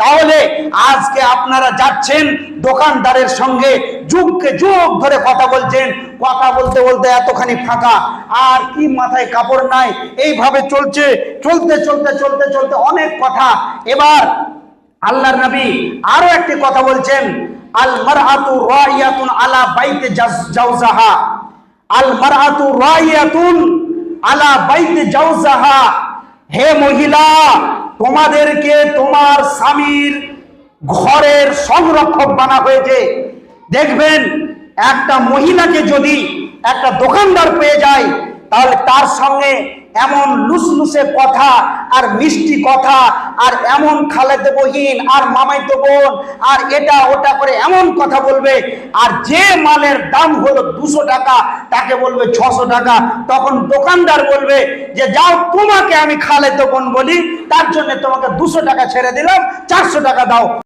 তাহলে আজকে আপনারা যাচ্ছেন দোকানদারের সঙ্গে যুগকে যুগ ধরে কথা বলছেন, কথা বলতে বলতে এতখানি ফাঁকা আর কি মাথায় কাপড় নাই, এইভাবে চলছে, চলতে চলতে চলতে চলতে অনেক কথা। এবার আল্লাহর নবী আরো একটি কথা বলছেন, আল মারআতু রাইয়াতুন আলা বাইতি জাওজাহা, আল মারআতু রাইয়াতুন আলা বাইতি জাওজাহা। হে মহিলা, তোমাদেরকে তোমার স্বামীর ঘরের সংরক্ষক বানা হয়েছে। দেখবেন একটা মহিলাকে যদি একটা দোকানদার পেয়ে যায়, তাহলে তার সঙ্গে এমন লুসলুসে কথা আর মিষ্টি কথা আর এমন খালাতো বহিন আর মামাইতো বোন আর এটা ওটা করে এমন কথা বলবে, আর যে মালের দাম হলো 200 টাকা তাকে বলবে 600 টাকা। তখন দোকানদার বলবে যে যাও, তোমাকে আমি খালাতো বোন বলি, তার জন্য তোমাকে 200 টাকা ছেড়ে দিলাম, 400 টাকা দাও।